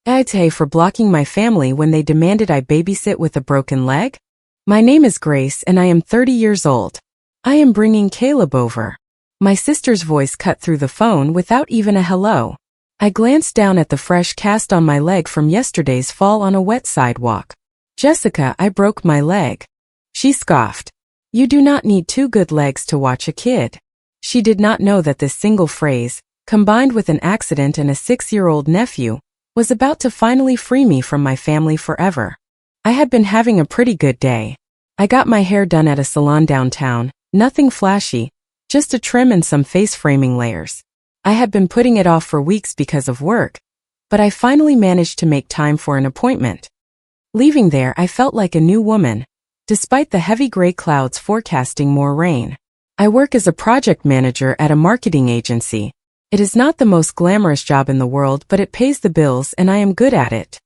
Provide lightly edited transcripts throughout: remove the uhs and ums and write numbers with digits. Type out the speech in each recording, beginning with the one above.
AITA for blocking my family when they demanded I babysit with a broken leg? My name is Grace and I am 30 years old. I am bringing Caleb over. My sister's voice cut through the phone without even a hello. I glanced down at the fresh cast on my leg from yesterday's fall on a wet sidewalk. Jessica, I broke my leg. She scoffed. You do not need two good legs to watch a kid. She did not know that this single phrase, combined with an accident and a 6-year-old nephew, was about to finally free me from my family forever. I had been having a pretty good day. I got my hair done at a salon downtown, nothing flashy, just a trim and some face framing layers. I had been putting it off for weeks because of work, but I finally managed to make time for an appointment. Leaving there, I felt like a new woman, despite the heavy gray clouds forecasting more rain. I work as a project manager at a marketing agency. It is not the most glamorous job in the world, but it pays the bills and I am good at it.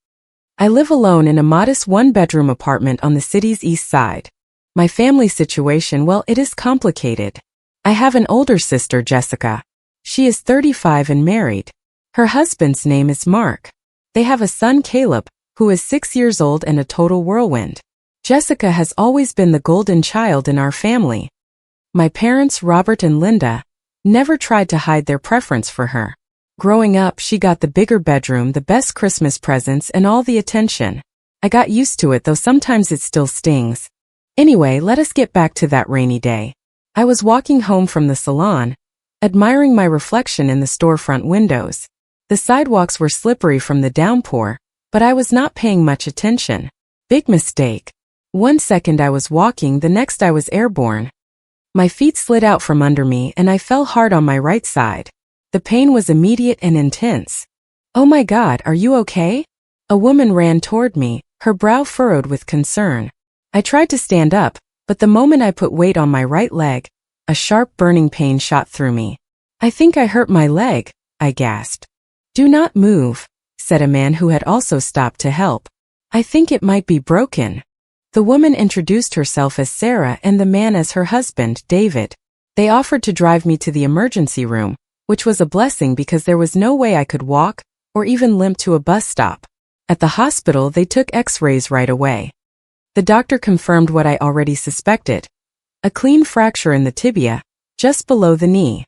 I live alone in a modest one-bedroom apartment on the city's east side. My family situation, well, it is complicated. I have an older sister, Jessica. She is 35 and married. Her husband's name is Mark. They have a son, Caleb, who is 6 years old and a total whirlwind. Jessica has always been the golden child in our family. My parents, Robert and Linda, never tried to hide their preference for her. Growing up, she got the bigger bedroom, the best Christmas presents, and all the attention. I got used to it, though sometimes it still stings. Anyway, let us get back to that rainy day. I was walking home from the salon, admiring my reflection in the storefront windows. The sidewalks were slippery from the downpour, but I was not paying much attention. Big mistake. One second I was walking, the next I was airborne. My feet slid out from under me and I fell hard on my right side. The pain was immediate and intense. Oh my God, are you okay? A woman ran toward me, her brow furrowed with concern. I tried to stand up, but the moment I put weight on my right leg, a sharp burning pain shot through me. I think I hurt my leg, I gasped. Do not move, said a man who had also stopped to help. I think it might be broken. The woman introduced herself as Sarah and the man as her husband, David. They offered to drive me to the emergency room, which was a blessing because there was no way I could walk or even limp to a bus stop. At the hospital, they took x-rays right away. The doctor confirmed what I already suspected. A clean fracture in the tibia, just below the knee.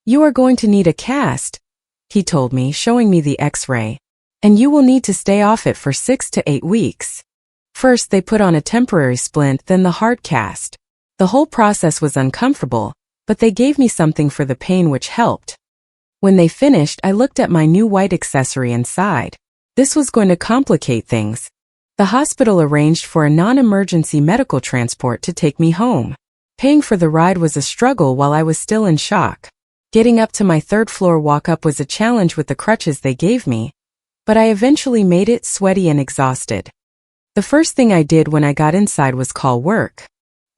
You are going to need a cast, he told me, showing me the x-ray. And you will need to stay off it for 6 to 8 weeks. First, they put on a temporary splint, then the hard cast. The whole process was uncomfortable, but they gave me something for the pain which helped. When they finished, I looked at my new white accessory and sighed. This was going to complicate things. The hospital arranged for a non-emergency medical transport to take me home. Paying for the ride was a struggle while I was still in shock. Getting up to my third-floor walk-up was a challenge with the crutches they gave me, but I eventually made it, sweaty and exhausted. The first thing I did when I got inside was call work.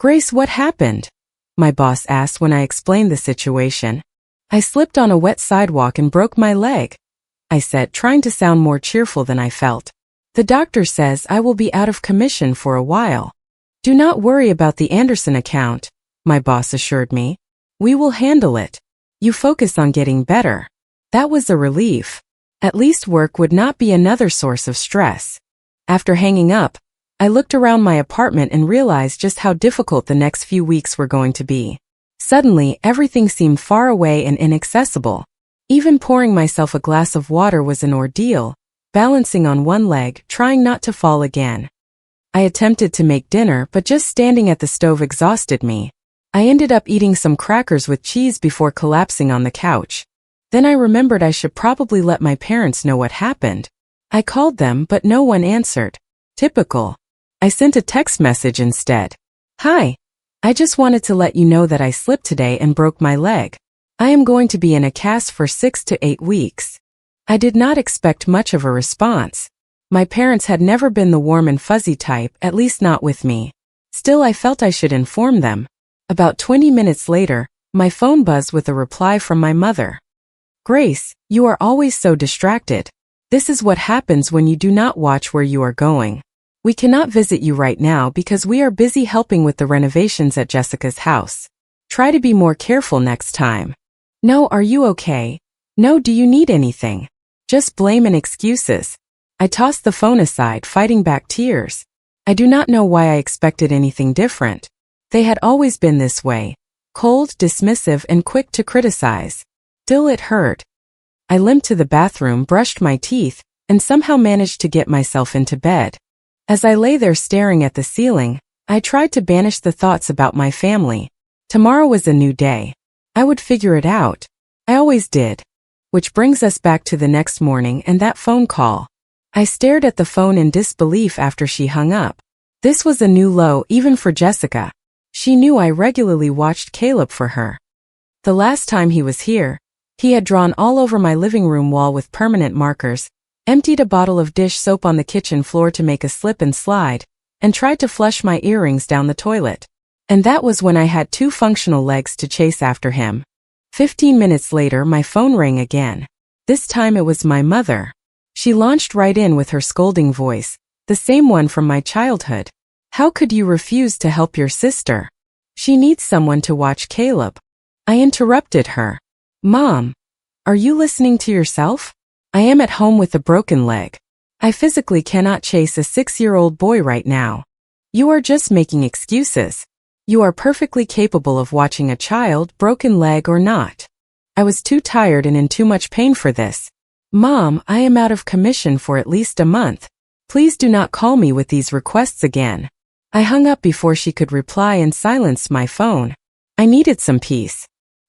Grace, what happened? My boss asked when I explained the situation. I slipped on a wet sidewalk and broke my leg, I said, trying to sound more cheerful than I felt. The doctor says I will be out of commission for a while. Do not worry about the Anderson account, my boss assured me. We will handle it. You focus on getting better. That was a relief. At least work would not be another source of stress. After hanging up, I looked around my apartment and realized just how difficult the next few weeks were going to be. Suddenly, everything seemed far away and inaccessible. Even pouring myself a glass of water was an ordeal, balancing on one leg, trying not to fall again. I attempted to make dinner, but just standing at the stove exhausted me. I ended up eating some crackers with cheese before collapsing on the couch. Then I remembered I should probably let my parents know what happened. I called them, but no one answered. Typical. I sent a text message instead. Hi. I just wanted to let you know that I slipped today and broke my leg. I am going to be in a cast for 6 to 8 weeks. I did not expect much of a response. My parents had never been the warm and fuzzy type, at least not with me. Still, I felt I should inform them. About 20 minutes later, my phone buzzed with a reply from my mother. Grace, you are always so distracted. This is what happens when you do not watch where you are going. We cannot visit you right now because we are busy helping with the renovations at Jessica's house. Try to be more careful next time. No, are you okay? No, do you need anything? Just blame and excuses. I tossed the phone aside, fighting back tears. I do not know why I expected anything different. They had always been this way, cold, dismissive, and quick to criticize. Still, it hurt. I limped to the bathroom, brushed my teeth, and somehow managed to get myself into bed. As I lay there staring at the ceiling, I tried to banish the thoughts about my family. Tomorrow was a new day. I would figure it out. I always did. Which brings us back to the next morning and that phone call. I stared at the phone in disbelief after she hung up. This was a new low even for Jessica. She knew I regularly watched Caleb for her. The last time he was here, he had drawn all over my living room wall with permanent markers, emptied a bottle of dish soap on the kitchen floor to make a slip and slide, and tried to flush my earrings down the toilet. And that was when I had 2 functional legs to chase after him. 15 minutes later, my phone rang again. This time it was my mother. She launched right in with her scolding voice, the same one from my childhood. How could you refuse to help your sister? She needs someone to watch Caleb. I interrupted her. Mom, are you listening to yourself? I am at home with a broken leg. I physically cannot chase a 6-year-old boy right now. You are just making excuses. You are perfectly capable of watching a child, broken leg or not. I was too tired and in too much pain for this. Mom, I am out of commission for at least a month. Please do not call me with these requests again. I hung up before she could reply and silenced my phone. I needed some peace.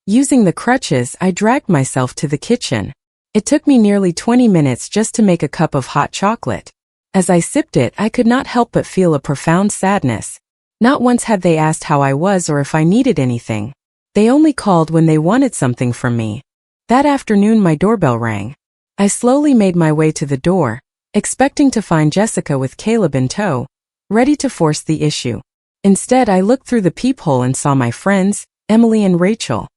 Using the crutches, I dragged myself to the kitchen. It took me nearly 20 minutes just to make a cup of hot chocolate. As I sipped it, I could not help but feel a profound sadness. Not once had they asked how I was or if I needed anything. They only called when they wanted something from me. That afternoon my doorbell rang. I slowly made my way to the door, expecting to find Jessica with Caleb in tow, ready to force the issue. Instead, I looked through the peephole and saw my friends, Emily and Rachel.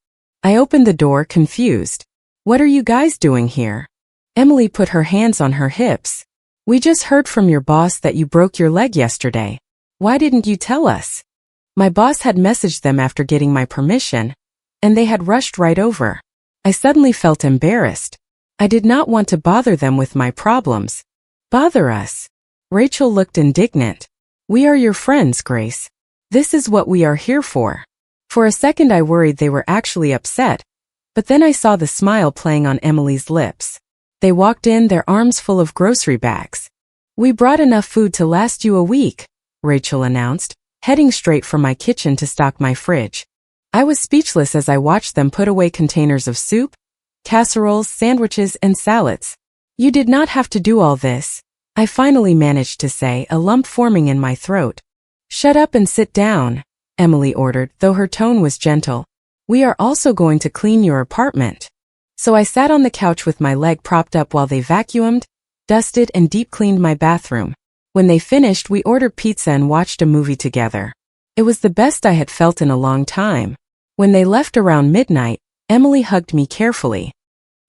I opened the door, confused. What are you guys doing here? Emily put her hands on her hips. We just heard from your boss that you broke your leg yesterday. Why didn't you tell us? My boss had messaged them after getting my permission, and they had rushed right over. I suddenly felt embarrassed. I did not want to bother them with my problems. Bother us? Rachel looked indignant. We are your friends, Grace. This is what we are here for. For a second I worried they were actually upset, but then I saw the smile playing on Emily's lips. They walked in, their arms full of grocery bags. We brought enough food to last you a week, Rachel announced, heading straight for my kitchen to stock my fridge. I was speechless as I watched them put away containers of soup, casseroles, sandwiches, and salads. You did not have to do all this, I finally managed to say, a lump forming in my throat. Shut up and sit down, Emily ordered, though her tone was gentle. We are also going to clean your apartment. So I sat on the couch with my leg propped up while they vacuumed, dusted, and deep cleaned my bathroom. When they finished, we ordered pizza and watched a movie together. It was the best I had felt in a long time. When they left around midnight, Emily hugged me carefully.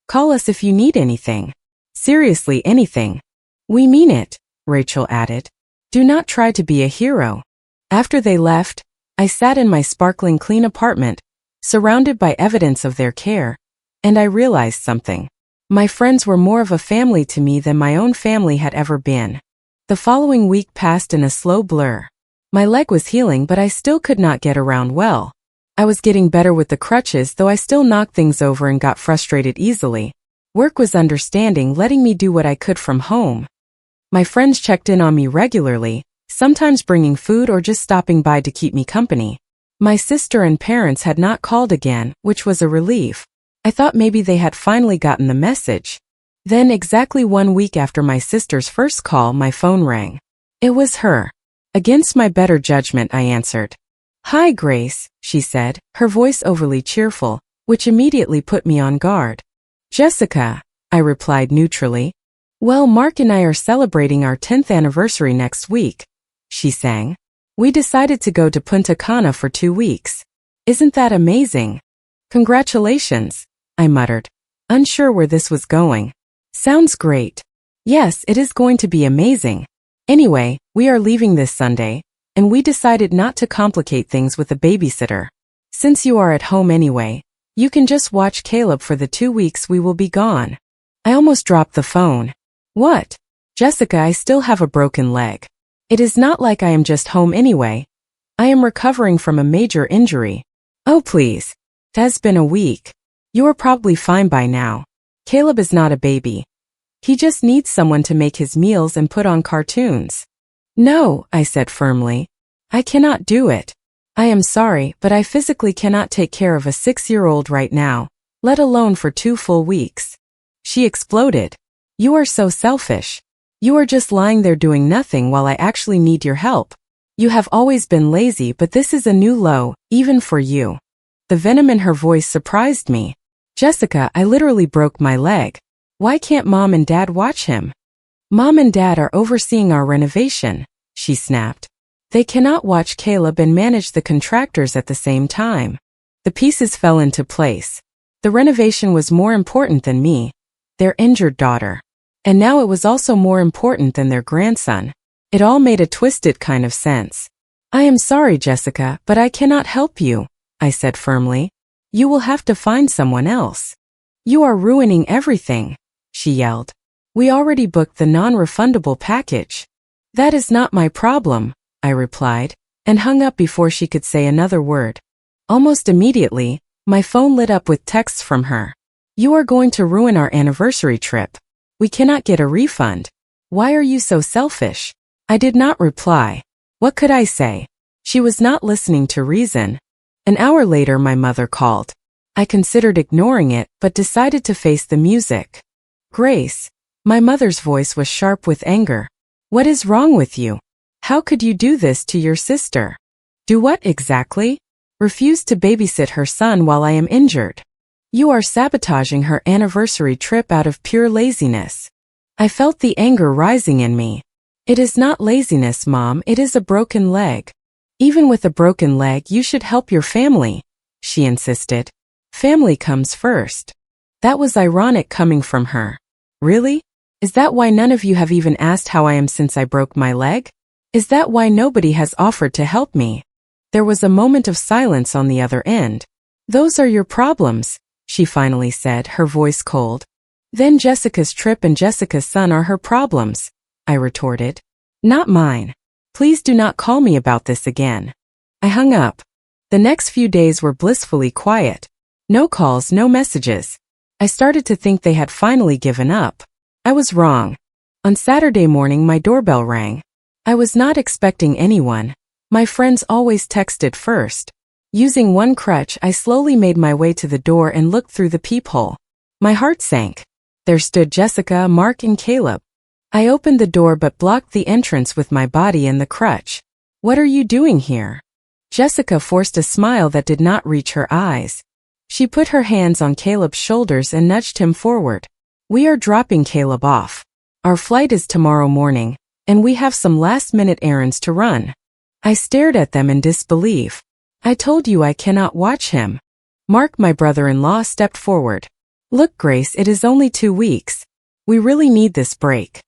Call us if you need anything. Seriously, anything. We mean it, Rachel added. Do not try to be a hero. After they left, I sat in my sparkling clean apartment, surrounded by evidence of their care, and I realized something. My friends were more of a family to me than my own family had ever been. The following week passed in a slow blur. My leg was healing, but I still could not get around well. I was getting better with the crutches, though I still knocked things over and got frustrated easily. Work was understanding, letting me do what I could from home. My friends checked in on me regularly, sometimes bringing food or just stopping by to keep me company. My sister and parents had not called again, which was a relief. I thought maybe they had finally gotten the message. Then, exactly 1 week after my sister's first call, my phone rang. It was her. Against my better judgment, I answered. Hi, Grace, she said, her voice overly cheerful, which immediately put me on guard. Jessica, I replied neutrally. Well, Mark and I are celebrating our 10th anniversary next week, she sang. We decided to go to Punta Cana for 2 weeks. Isn't that amazing? Congratulations, I muttered, unsure where this was going. Sounds great. Yes, it is going to be amazing. Anyway, we are leaving this Sunday, and we decided not to complicate things with a babysitter. Since you are at home anyway, you can just watch Caleb for the 2 weeks we will be gone. I almost dropped the phone. What? Jessica, I still have a broken leg. It is not like I am just home anyway. I am recovering from a major injury. Oh please. It has been a week. You are probably fine by now. Caleb is not a baby. He just needs someone to make his meals and put on cartoons. No, I said firmly. I cannot do it. I am sorry, but I physically cannot take care of a 6-year-old right now, let alone for 2 full weeks. She exploded. You are so selfish. You are just lying there doing nothing while I actually need your help. You have always been lazy, but this is a new low, even for you. The venom in her voice surprised me. Jessica, I literally broke my leg. Why can't Mom and Dad watch him? Mom and Dad are overseeing our renovation, she snapped. They cannot watch Caleb and manage the contractors at the same time. The pieces fell into place. The renovation was more important than me, their injured daughter. And now it was also more important than their grandson. It all made a twisted kind of sense. I am sorry, Jessica, but I cannot help you, I said firmly. You will have to find someone else. You are ruining everything, she yelled. We already booked the non-refundable package. That is not my problem, I replied, and hung up before she could say another word. Almost immediately, my phone lit up with texts from her. You are going to ruin our anniversary trip. We cannot get a refund. Why are you so selfish? I did not reply. What could I say? She was not listening to reason. An hour later, my mother called. I considered ignoring it, but decided to face the music. Grace. My mother's voice was sharp with anger. What is wrong with you? How could you do this to your sister? Do what exactly? Refuse to babysit her son while I am injured. You are sabotaging her anniversary trip out of pure laziness. I felt the anger rising in me. It is not laziness, Mom, it is a broken leg. Even with a broken leg, you should help your family, she insisted. Family comes first. That was ironic coming from her. Really? Is that why none of you have even asked how I am since I broke my leg? Is that why nobody has offered to help me? There was a moment of silence on the other end. Those are your problems, she finally said, her voice cold. Then Jessica's trip and Jessica's son are her problems, I retorted. Not mine. Please do not call me about this again. I hung up. The next few days were blissfully quiet. No calls, no messages. I started to think they had finally given up. I was wrong. On Saturday morning, my doorbell rang. I was not expecting anyone. My friends always texted first. Using one crutch, I slowly made my way to the door and looked through the peephole. My heart sank. There stood Jessica, Mark, and Caleb. I opened the door but blocked the entrance with my body and the crutch. What are you doing here? Jessica forced a smile that did not reach her eyes. She put her hands on Caleb's shoulders and nudged him forward. We are dropping Caleb off. Our flight is tomorrow morning, and we have some last-minute errands to run. I stared at them in disbelief. I told you I cannot watch him. Mark, my brother-in-law, stepped forward. Look, Grace, it is only 2 weeks. We really need this break.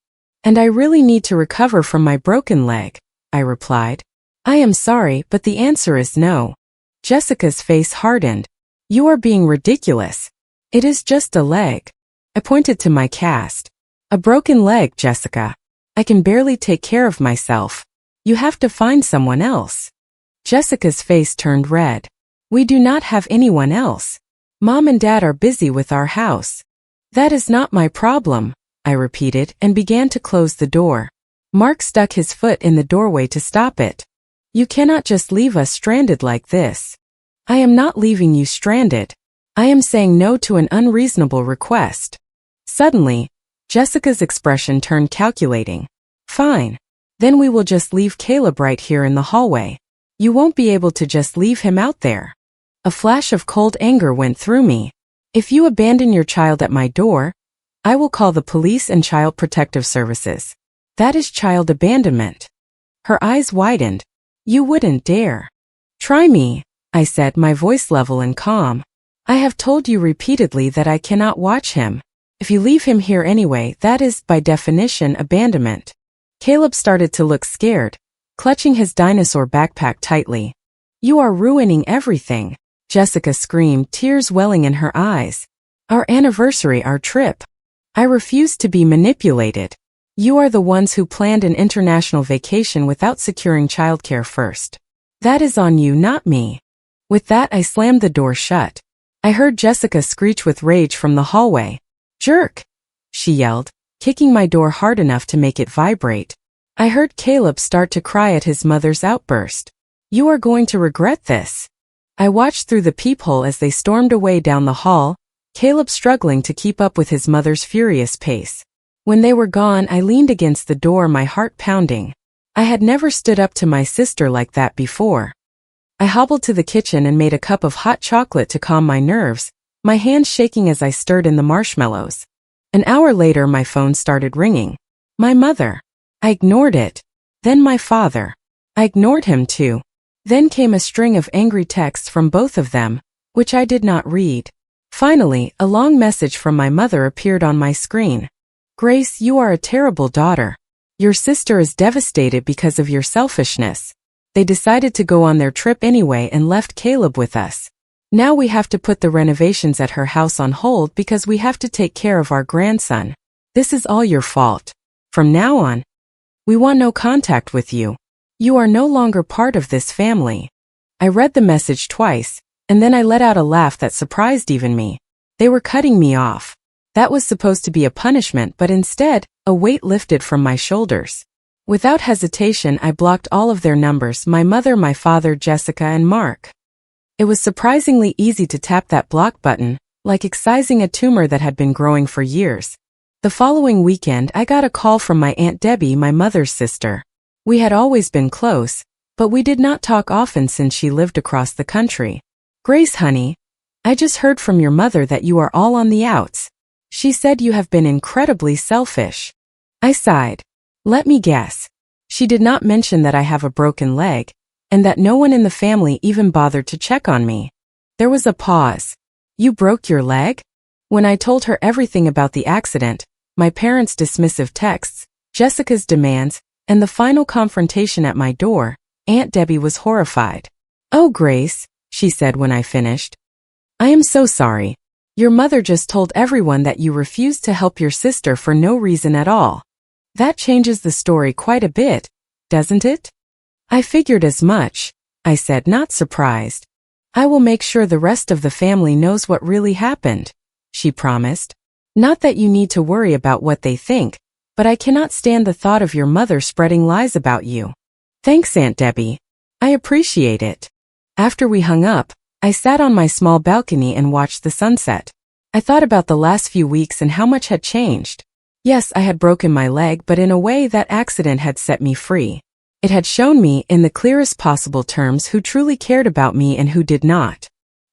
And I really need to recover from my broken leg, I replied. I am sorry, but the answer is no. Jessica's face hardened. You are being ridiculous. It is just a leg. I pointed to my cast. A broken leg, Jessica. I can barely take care of myself. You have to find someone else. Jessica's face turned red. We do not have anyone else. Mom and Dad are busy with our house. That is not my problem, I repeated and began to close the door. Mark stuck his foot in the doorway to stop it. You cannot just leave us stranded like this. I am not leaving you stranded. I am saying no to an unreasonable request. Suddenly, Jessica's expression turned calculating. Fine. Then we will just leave Caleb right here in the hallway. You won't be able to just leave him out there. A flash of cold anger went through me. If you abandon your child at my door, I will call the police and Child Protective Services. That is child abandonment. Her eyes widened. You wouldn't dare. Try me, I said, my voice level and calm. I have told you repeatedly that I cannot watch him. If you leave him here anyway, that is, by definition, abandonment. Caleb started to look scared, clutching his dinosaur backpack tightly. You are ruining everything, Jessica screamed, tears welling in her eyes. Our anniversary, our trip. I refuse to be manipulated. You are the ones who planned an international vacation without securing childcare first. That is on you, not me. With that, I slammed the door shut. I heard Jessica screech with rage from the hallway. Jerk! She yelled, kicking my door hard enough to make it vibrate. I heard Caleb start to cry at his mother's outburst. You are going to regret this. I watched through the peephole as they stormed away down the hall, Caleb struggling to keep up with his mother's furious pace. When they were gone, I leaned against the door, my heart pounding. I had never stood up to my sister like that before. I hobbled to the kitchen and made a cup of hot chocolate to calm my nerves, my hands shaking as I stirred in the marshmallows. An hour later, my phone started ringing. My mother. I ignored it. Then my father. I ignored him too. Then came a string of angry texts from both of them, which I did not read. Finally, a long message from my mother appeared on my screen. Grace, you are a terrible daughter. Your sister is devastated because of your selfishness. They decided to go on their trip anyway and left Caleb with us. Now we have to put the renovations at her house on hold because we have to take care of our grandson. This is all your fault. From now on, we want no contact with you. You are no longer part of this family. I read the message twice, and then I let out a laugh that surprised even me. They were cutting me off. That was supposed to be a punishment, but instead, a weight lifted from my shoulders. Without hesitation, I blocked all of their numbers, my mother, my father, Jessica, and Mark. It was surprisingly easy to tap that block button, like excising a tumor that had been growing for years. The following weekend, I got a call from my Aunt Debbie, my mother's sister. We had always been close, but we did not talk often since she lived across the country. Grace, honey, I just heard from your mother that you are all on the outs. She said you have been incredibly selfish. I sighed. Let me guess. She did not mention that I have a broken leg, and that no one in the family even bothered to check on me. There was a pause. You broke your leg? When I told her everything about the accident, my parents' dismissive texts, Jessica's demands, and the final confrontation at my door, Aunt Debbie was horrified. Oh, Grace, she said when I finished. I am so sorry. Your mother just told everyone that you refused to help your sister for no reason at all. That changes the story quite a bit, doesn't it? I figured as much, I said, not surprised. I will make sure the rest of the family knows what really happened, she promised. Not that you need to worry about what they think, but I cannot stand the thought of your mother spreading lies about you. Thanks, Aunt Debbie. I appreciate it. After we hung up, I sat on my small balcony and watched the sunset. I thought about the last few weeks and how much had changed. Yes, I had broken my leg, but in a way that accident had set me free. It had shown me, in the clearest possible terms, who truly cared about me and who did not.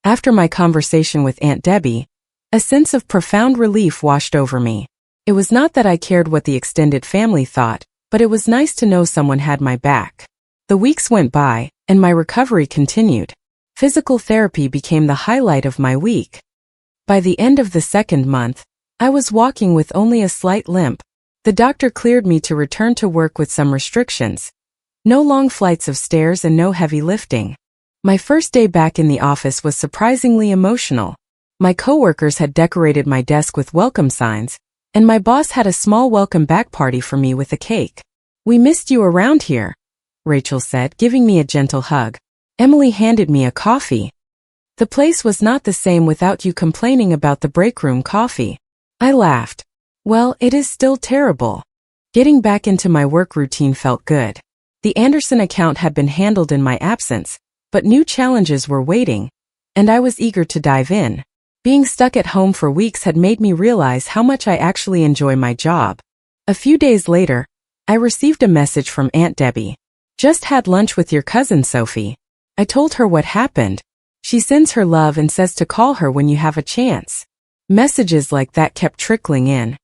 After my conversation with Aunt Debbie, a sense of profound relief washed over me. It was not that I cared what the extended family thought, but it was nice to know someone had my back. The weeks went by, and my recovery continued. Physical therapy became the highlight of my week. By the end of the second month, I was walking with only a slight limp. The doctor cleared me to return to work with some restrictions. No long flights of stairs and no heavy lifting. My first day back in the office was surprisingly emotional. My coworkers had decorated my desk with welcome signs, and my boss had a small welcome back party for me with a cake. We missed you around here, Rachel said, giving me a gentle hug. Emily handed me a coffee. The place was not the same without you complaining about the break room coffee. I laughed. Well, it is still terrible. Getting back into my work routine felt good. The Anderson account had been handled in my absence, but new challenges were waiting, and I was eager to dive in. Being stuck at home for weeks had made me realize how much I actually enjoy my job. A few days later, I received a message from Aunt Debbie. Just had lunch with your cousin Sophie. I told her what happened. She sends her love and says to call her when you have a chance. Messages like that kept trickling in.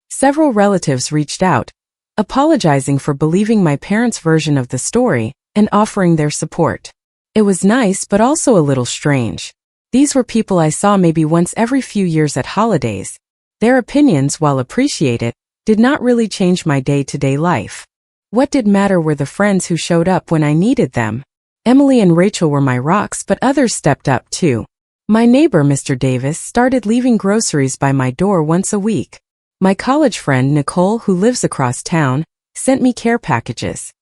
Several relatives reached out, apologizing for believing my parents' version of the story and offering their support. It was nice but also a little strange. These were people I saw maybe once every few years at holidays. Their opinions, while appreciated, did not really change my day-to-day life. What did matter were the friends who showed up when I needed them. Emily and Rachel were my rocks, but others stepped up too. My neighbor, Mr. Davis, started leaving groceries by my door once a week. My college friend Nicole, who lives across town, sent me care packages.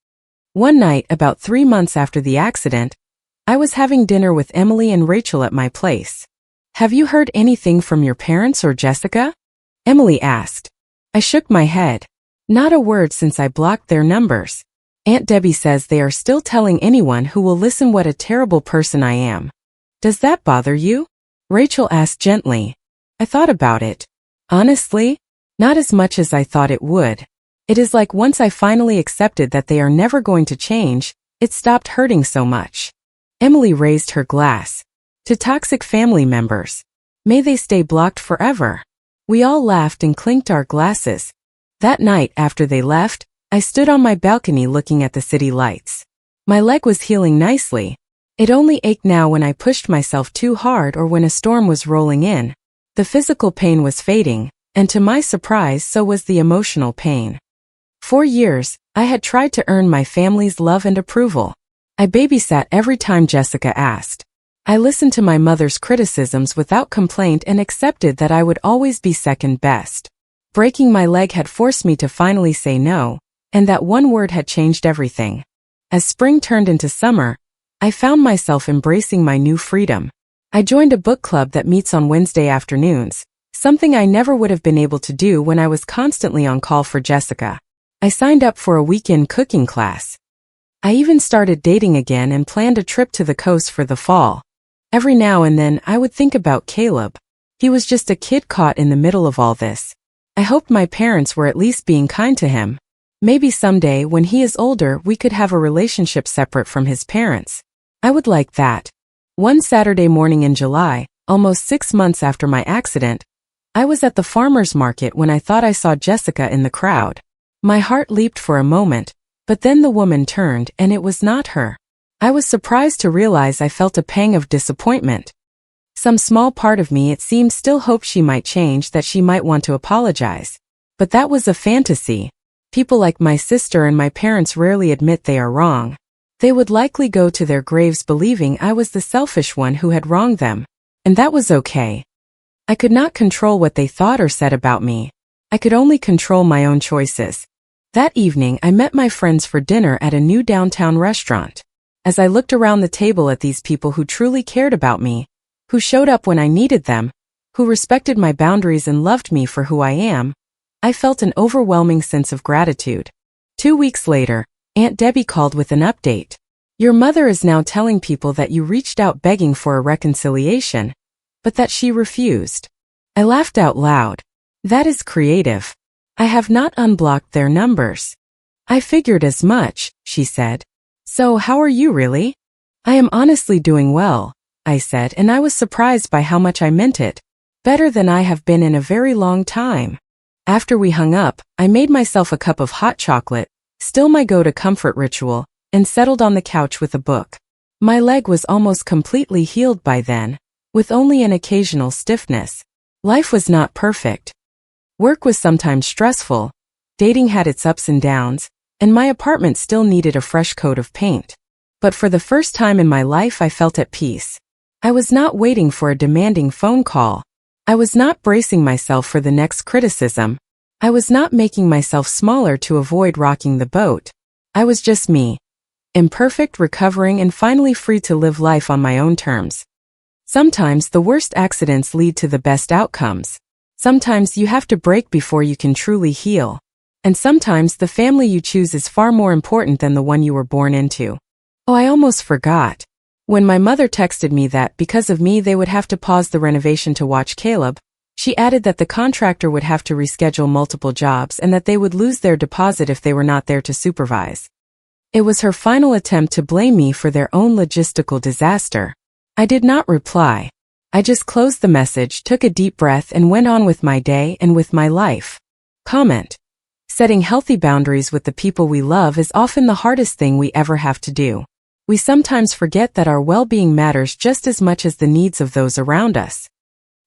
One night, about 3 months after the accident, I was having dinner with Emily and Rachel at my place. "Have you heard anything from your parents or Jessica?" Emily asked. I shook my head. "Not a word since I blocked their numbers. Aunt Debbie says they are still telling anyone who will listen what a terrible person I am." "Does that bother you?" Rachel asked gently. I thought about it. Honestly, not as much as I thought it would. It is like once I finally accepted that they are never going to change, it stopped hurting so much. Emily raised her glass. "To toxic family members. May they stay blocked forever." We all laughed and clinked our glasses. That night after they left, I stood on my balcony looking at the city lights. My leg was healing nicely. It only ached now when I pushed myself too hard or when a storm was rolling in. The physical pain was fading, and to my surprise so was the emotional pain. For years, I had tried to earn my family's love and approval. I babysat every time Jessica asked. I listened to my mother's criticisms without complaint and accepted that I would always be second best. Breaking my leg had forced me to finally say no, and that one word had changed everything. As spring turned into summer, I found myself embracing my new freedom. I joined a book club that meets on Wednesday afternoons, something I never would have been able to do when I was constantly on call for Jessica. I signed up for a weekend cooking class. I even started dating again and planned a trip to the coast for the fall. Every now and then I would think about Caleb. He was just a kid caught in the middle of all this. I hoped my parents were at least being kind to him. Maybe someday when he is older we could have a relationship separate from his parents. I would like that. One Saturday morning in July, almost 6 months after my accident, I was at the farmer's market when I thought I saw Jessica in the crowd. My heart leaped for a moment, but then the woman turned and it was not her. I was surprised to realize I felt a pang of disappointment. Some small part of me, it seemed, still hoped she might change, that she might want to apologize. But that was a fantasy. People like my sister and my parents rarely admit they are wrong. They would likely go to their graves believing I was the selfish one who had wronged them. And that was okay. I could not control what they thought or said about me. I could only control my own choices. That evening I met my friends for dinner at a new downtown restaurant. As I looked around the table at these people who truly cared about me, who showed up when I needed them, who respected my boundaries and loved me for who I am, I felt an overwhelming sense of gratitude. 2 weeks later, Aunt Debbie called with an update. "Your mother is now telling people that you reached out begging for a reconciliation, but that she refused." I laughed out loud. That is creative. I have not unblocked their numbers. "I figured as much," she said. "So how are you really?" "I am honestly doing well," I said, and I was surprised by how much I meant it. Better than I have been in a very long time. After we hung up, I made myself a cup of hot chocolate, still my go-to comfort ritual, and settled on the couch with a book. My leg was almost completely healed by then, with only an occasional stiffness. Life was not perfect. Work was sometimes stressful, dating had its ups and downs, and my apartment still needed a fresh coat of paint. But for the first time in my life I felt at peace. I was not waiting for a demanding phone call. I was not bracing myself for the next criticism. I was not making myself smaller to avoid rocking the boat. I was just me. Imperfect, recovering, and finally free to live life on my own terms. Sometimes the worst accidents lead to the best outcomes. Sometimes you have to break before you can truly heal. And sometimes the family you choose is far more important than the one you were born into. Oh, I almost forgot. When my mother texted me that because of me they would have to pause the renovation to watch Caleb, she added that the contractor would have to reschedule multiple jobs and that they would lose their deposit if they were not there to supervise. It was her final attempt to blame me for their own logistical disaster. I did not reply. I just closed the message, took a deep breath, and went on with my day and with my life. Comment. Setting healthy boundaries with the people we love is often the hardest thing we ever have to do. We sometimes forget that our well-being matters just as much as the needs of those around us.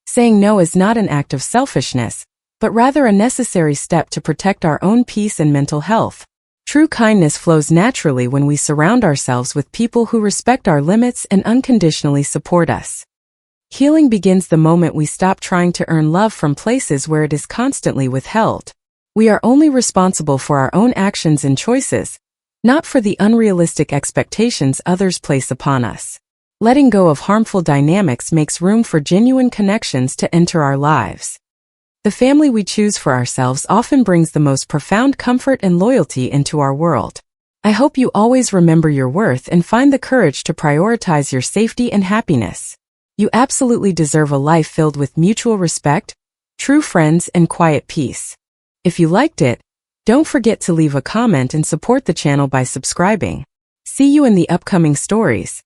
Saying no is not an act of selfishness, but rather a necessary step to protect our own peace and mental health. True kindness flows naturally when we surround ourselves with people who respect our limits and unconditionally support us. Healing begins the moment we stop trying to earn love from places where it is constantly withheld. We are only responsible for our own actions and choices, not for the unrealistic expectations others place upon us. Letting go of harmful dynamics makes room for genuine connections to enter our lives. The family we choose for ourselves often brings the most profound comfort and loyalty into our world. I hope you always remember your worth and find the courage to prioritize your safety and happiness. You absolutely deserve a life filled with mutual respect, true friends, and quiet peace. If you liked it, don't forget to leave a comment and support the channel by subscribing. See you in the upcoming stories.